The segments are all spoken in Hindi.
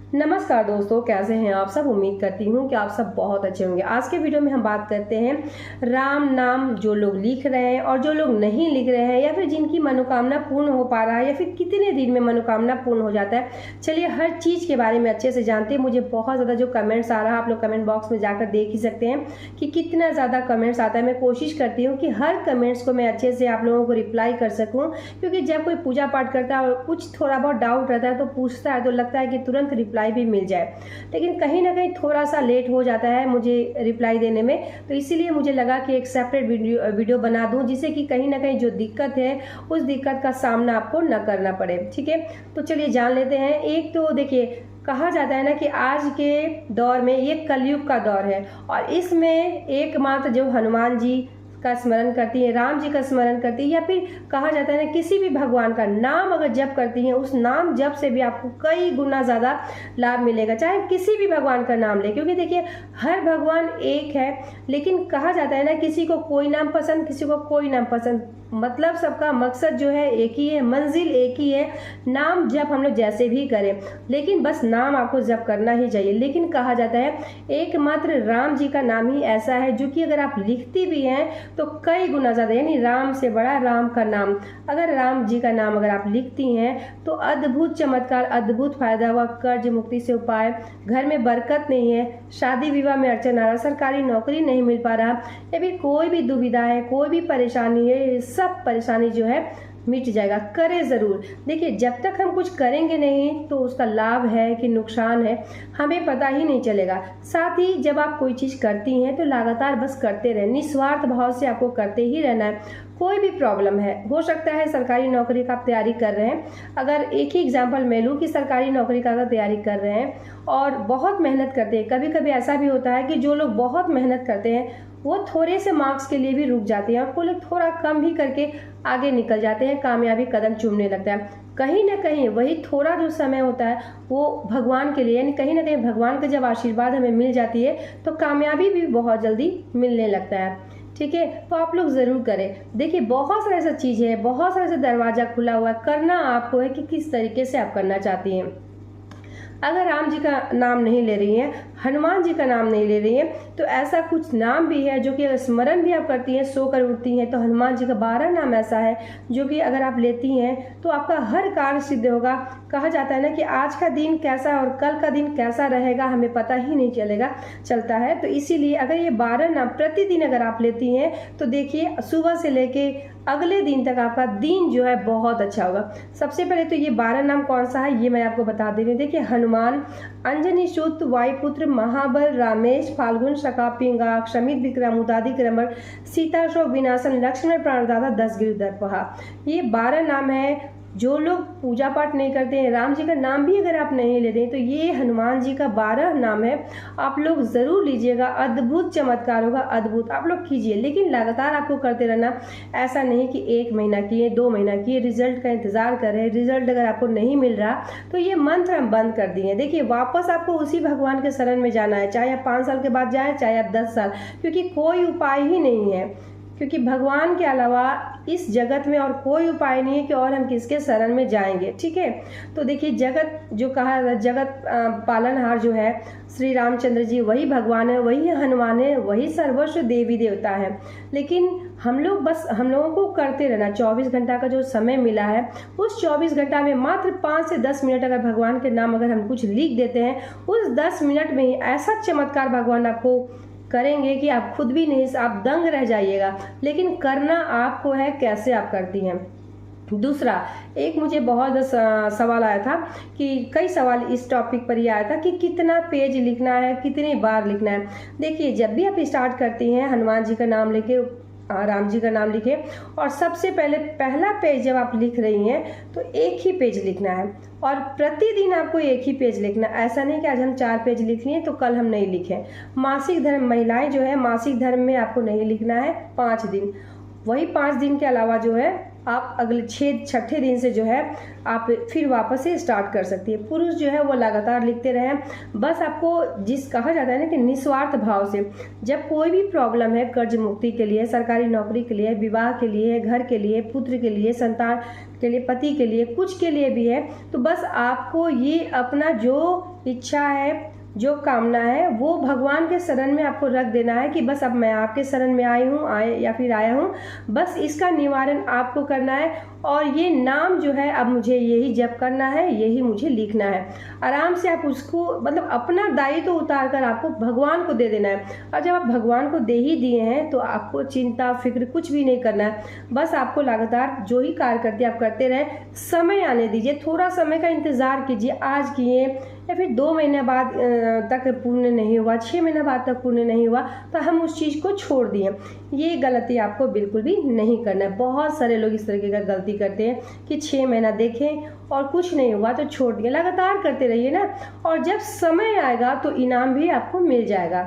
नमस्कार दोस्तों, कैसे हैं आप सब। उम्मीद करती हूँ कि आप सब बहुत अच्छे होंगे। आज के वीडियो में हम बात करते हैं राम नाम जो लोग लिख रहे हैं और जो लोग नहीं लिख रहे हैं, या फिर जिनकी मनोकामना पूर्ण हो पा रहा है, या फिर कितने दिन में मनोकामना पूर्ण हो जाता है। चलिए हर चीज़ के बारे में अच्छे से जानते हैं। मुझे बहुत ज़्यादा जो कमेंट्स आ रहा है, आप लोग कमेंट बॉक्स में जाकर देख ही सकते हैं कि कितना ज़्यादा कमेंट्स आता है। मैं कोशिश करती हूँ कि हर कमेंट्स को मैं अच्छे से आप लोगों को रिप्लाई कर सकूँ, क्योंकि जब कोई पूजा पाठ करता है और कुछ थोड़ा बहुत डाउट रहता है तो पूछता है, तो लगता है कि तुरंत रिप्लाई भी मिल जाए, लेकिन कहीं ना कहीं थोड़ा सा लेट हो जाता है मुझे रिप्लाई देने में। तो इसीलिए मुझे लगा कि एक सेपरेट वीडियो बना दूं, जिससे कि कहीं ना कहीं जो दिक्कत है उस दिक्कत का सामना आपको न करना पड़े। ठीक है, तो चलिए जान लेते हैं। एक तो देखिए, कहा जाता है ना कि आज के दौर में ये कलयुग का दौर है, और इसमें एकमात्र जो हनुमान जी का स्मरण करती है, राम जी का स्मरण करती है, या फिर कहा जाता है ना किसी भी भगवान का नाम अगर जप करती हैं, उस नाम जप से भी आपको कई गुना ज़्यादा लाभ मिलेगा, चाहे किसी भी भगवान का नाम ले। क्योंकि देखिए हर भगवान एक है, लेकिन कहा जाता है ना किसी को कोई नाम पसंद, किसी को कोई नाम पसंद, मतलब सबका मकसद जो है एक ही है, मंजिल एक ही है। नाम जप हम लोग जैसे भी करें, लेकिन बस नाम आपको जप करना ही चाहिए। लेकिन कहा जाता है एकमात्र राम जी का नाम ही ऐसा है जो कि अगर आप लिखती भी हैं तो कई गुना ज़्यादा, यानी राम से बड़ा राम का नाम, अगर राम जी का नाम अगर आप लिखती हैं तो अद्भुत चमत्कार, अद्भुत फायदा हुआ, कर्ज मुक्ति से उपाय, घर में बरकत नहीं है, शादी विवाह में अड़चन आ रहा, सरकारी नौकरी नहीं मिल पा रहा, या फिर कोई भी दुविधा है, कोई भी परेशानी है, सब परेशानी जो है मिट जाएगा। करें ज़रूर। देखिए जब तक हम कुछ करेंगे नहीं तो उसका लाभ है कि नुकसान है हमें पता ही नहीं चलेगा। साथ ही जब आप कोई चीज़ करती हैं तो लगातार बस करते रहें, निस्वार्थ भाव से आपको करते ही रहना है। कोई भी प्रॉब्लम है, हो सकता है सरकारी नौकरी का आप तैयारी कर रहे हैं, अगर एक ही एग्जांपल मैं लूँ कि सरकारी नौकरी का अगर तैयारी कर रहे हैं और बहुत मेहनत करते हैं, कभी कभी ऐसा भी होता है कि जो लोग बहुत मेहनत करते हैं वो थोड़े से मार्क्स के लिए भी रुक जाते हैं, और वो लोग थोड़ा कम ही करके आगे निकल जाते हैं, कामयाबी कदम चूमने लगता है। कहीं ना कहीं वही थोड़ा जो समय होता है वो भगवान के लिए, यानी कहीं ना कहीं भगवान का जब आशीर्वाद हमें मिल जाती है तो कामयाबी भी बहुत जल्दी मिलने लगता है। ठीक है, तो आप लोग ज़रूर करें। देखिए बहुत सारा ऐसा चीज़ है, बहुत सारा ऐसा दरवाज़ा खुला हुआ है, करना आपको है कि किस तरीके से आप करना चाहती हैं। अगर राम जी का नाम नहीं ले रही हैं, हनुमान जी का नाम नहीं ले रही हैं, तो ऐसा कुछ नाम भी है जो कि अगर स्मरण भी आप करती हैं, सो कर उठती हैं, तो हनुमान जी का 12 नाम ऐसा है जो कि अगर आप लेती हैं तो आपका हर कार्य सिद्ध होगा। कहा जाता है ना कि आज का दिन कैसा और कल का दिन कैसा रहेगा हमें पता ही नहीं चलता है। तो इसीलिए अगर ये 12 नाम प्रतिदिन अगर आप लेती हैं तो देखिए सुबह से लेके अगले दिन तक आपका दिन जो है बहुत अच्छा होगा। सबसे पहले तो ये 12 नाम कौन सा है ये मैं आपको बता दे रही हूँ। देखिए हनुमान, अंजनी सुत, वायुपुत्र, महाबल, रामेश, फाल्गुन, शका, पिंगा, क्षमित, विक्रम, उदादी, क्रमण, सीता, शोक विनाशन, लक्ष्मण, प्राणदाता, 10 गिरधर्पहा। ये 12 नाम है। जो लोग पूजा पाठ नहीं करते हैं, राम जी का नाम भी अगर आप नहीं ले रहे हैं, तो ये हनुमान जी का 12 नाम है। आप लोग ज़रूर लीजिएगा, अद्भुत चमत्कार होगा, अद्भुत आप लोग कीजिए। लेकिन लगातार आपको करते रहना, ऐसा नहीं कि 1 महीना किए, 2 महीना किए, रिजल्ट का इंतज़ार कर रहे हैं, रिजल्ट अगर आपको नहीं मिल रहा तो ये मंत्र हम बंद कर दिए। देखिए वापस आपको उसी भगवान के शरण में जाना है, चाहे आप 5 साल के बाद जाए, चाहे आप 10 साल, क्योंकि कोई उपाय ही नहीं है। क्योंकि भगवान के अलावा इस जगत में और कोई उपाय नहीं है कि और हम किसके शरण में जाएंगे। ठीक है, तो देखिए जगत जो कहा, जगत पालनहार जो है श्री रामचंद्र जी, वही भगवान है, वही हनुमान है, वही सर्वस्व देवी देवता है। लेकिन हम लोगों को करते रहना। 24 घंटा का जो समय मिला है, उस 24 घंटा में मात्र 5 से 10 मिनट अगर भगवान के नाम अगर हम कुछ लिख देते हैं, उस 10 मिनट में ही ऐसा चमत्कार भगवान आपको करेंगे कि आप खुद भी नहीं, आप दंग रह जाइएगा। लेकिन करना आपको है, कैसे आप करती हैं। दूसरा, एक मुझे बहुत सवाल आया था कि कई सवाल इस टॉपिक पर ही आया था कि कितना पेज लिखना है, कितनी बार लिखना है। देखिए जब भी आप स्टार्ट करती हैं हनुमान जी का नाम लेके, राम जी का नाम लिखे, और सबसे पहले पहला पेज जब आप लिख रही हैं तो एक ही पेज लिखना है, और प्रतिदिन आपको एक ही पेज लिखना। ऐसा नहीं कि आज हम 4 पेज लिख लिए तो कल हम नहीं लिखें। मासिक धर्म, महिलाएं जो है मासिक धर्म में आपको नहीं लिखना है 5 दिन, वही 5 दिन के अलावा जो है आप अगले छठे दिन से जो है आप फिर वापस से स्टार्ट कर सकती है। पुरुष जो है वो लगातार लिखते रहें। बस आपको जिस कहा जाता है ना कि निस्वार्थ भाव से जब कोई भी प्रॉब्लम है, कर्ज मुक्ति के लिए, सरकारी नौकरी के लिए, विवाह के लिए, घर के लिए, पुत्र के लिए, संतान के लिए, पति के लिए, कुछ के लिए भी है, तो बस आपको ये अपना जो इच्छा है, जो कामना है, वो भगवान के शरण में आपको रख देना है कि बस अब मैं आपके शरण में आया हूँ, बस इसका निवारण आपको करना है। और ये नाम जो है अब मुझे यही जप करना है, यही मुझे लिखना है। आराम से आप उसको मतलब अपना दायित्व उतार कर आपको भगवान को दे देना है। और जब आप भगवान को दे ही दिए हैं तो आपको चिंता फिक्र कुछ भी नहीं करना है। बस आपको लगातार जो ही कार्य करते आप करते रहे, समय आने दीजिए, थोड़ा समय का इंतज़ार कीजिए। आज किए या फिर 2 महीने बाद तक पूर्ण नहीं हुआ, 6 महीने बाद तक पूर्ण नहीं हुआ तो हम उस चीज़ को छोड़ दिए। ये गलती आपको बिल्कुल भी नहीं करना है। बहुत सारे लोग इस तरीके का गलती करते हैं कि 6 महीना देखें और कुछ नहीं हुआ तो छोड़ दिए। लगातार करते रहिए ना, और जब समय आएगा तो इनाम भी आपको मिल जाएगा।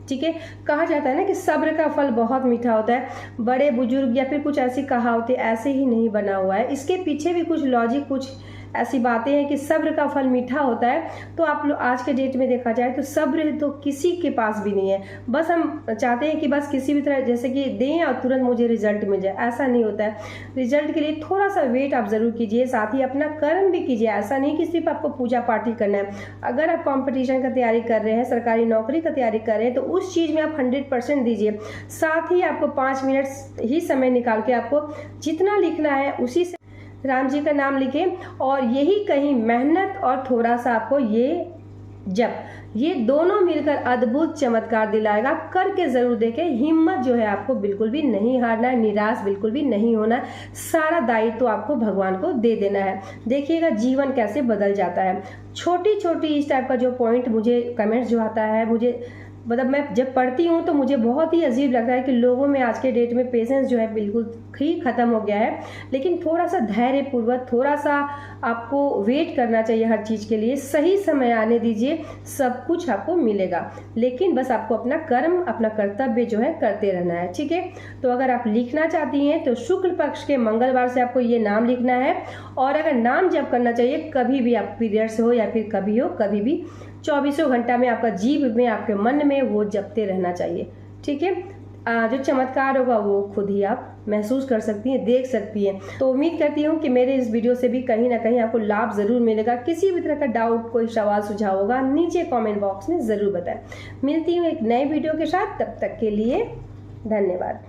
ठीक है, कहा जाता है ना कि सब्र का फल बहुत मीठा होता है। बड़े बुजुर्ग या फिर कुछ ऐसी कहावतें ऐसे ही नहीं बना हुआ है, इसके पीछे भी कुछ लॉजिक, कुछ ऐसी बातें हैं कि सब्र का फल मीठा होता है। तो आप लोग आज के डेट में देखा जाए तो सब्र तो किसी के पास भी नहीं है। बस हम चाहते हैं कि बस किसी भी तरह जैसे कि दें और तुरंत मुझे रिजल्ट मिल जाए, ऐसा नहीं होता है। रिजल्ट के लिए थोड़ा सा वेट आप ज़रूर कीजिए, साथ ही अपना कर्म भी कीजिए। ऐसा नहीं कि सिर्फ आपको पूजा पाठ ही करना है। अगर आप कॉम्पिटिशन का तैयारी कर रहे हैं, सरकारी नौकरी का तैयारी कर रहे हैं, तो उस चीज़ में आप 100% दीजिए। साथ ही आपको 5 मिनट ही समय निकाल के आपको जितना लिखना है उसी से राम जी का नाम लिखें, और यही कहीं मेहनत और थोड़ा सा आपको ये जप, ये दोनों मिलकर अद्भुत चमत्कार दिलाएगा। करके ज़रूर देखें। हिम्मत जो है आपको बिल्कुल भी नहीं हारना है, निराश बिल्कुल भी नहीं होना है। सारा दायित्व तो आपको भगवान को दे देना है। देखिएगा जीवन कैसे बदल जाता है। छोटी छोटी इस टाइप का जो पॉइंट मुझे कमेंट्स जो आता है, मुझे मतलब मैं जब पढ़ती हूँ तो मुझे बहुत ही अजीब लगता है कि लोगों में आज के डेट में पेशेंस जो है बिल्कुल ही ख़त्म हो गया है। लेकिन थोड़ा सा धैर्यपूर्वक, थोड़ा सा आपको वेट करना चाहिए हर चीज़ के लिए। सही समय आने दीजिए, सब कुछ आपको मिलेगा। लेकिन बस आपको अपना कर्म, अपना कर्तव्य जो है करते रहना है। ठीक है, तो अगर आप लिखना चाहती हैं तो शुक्ल पक्ष के मंगलवार से आपको ये नाम लिखना है। और अगर नाम जप करना चाहिए कभी भी, आप पीरियड्स हो या फिर कभी हो, कभी भी 24 घंटा में आपका जीव में, आपके मन में वो जपते रहना चाहिए। ठीक है, जो चमत्कार होगा वो खुद ही आप महसूस कर सकती हैं, देख सकती हैं। तो उम्मीद करती हूँ कि मेरे इस वीडियो से भी कहीं ना कहीं आपको लाभ ज़रूर मिलेगा। किसी भी तरह का डाउट, कोई सवाल सुझाव होगा नीचे कमेंट बॉक्स में ज़रूर बताएं। मिलती हूँ एक नए वीडियो के साथ, तब तक के लिए धन्यवाद।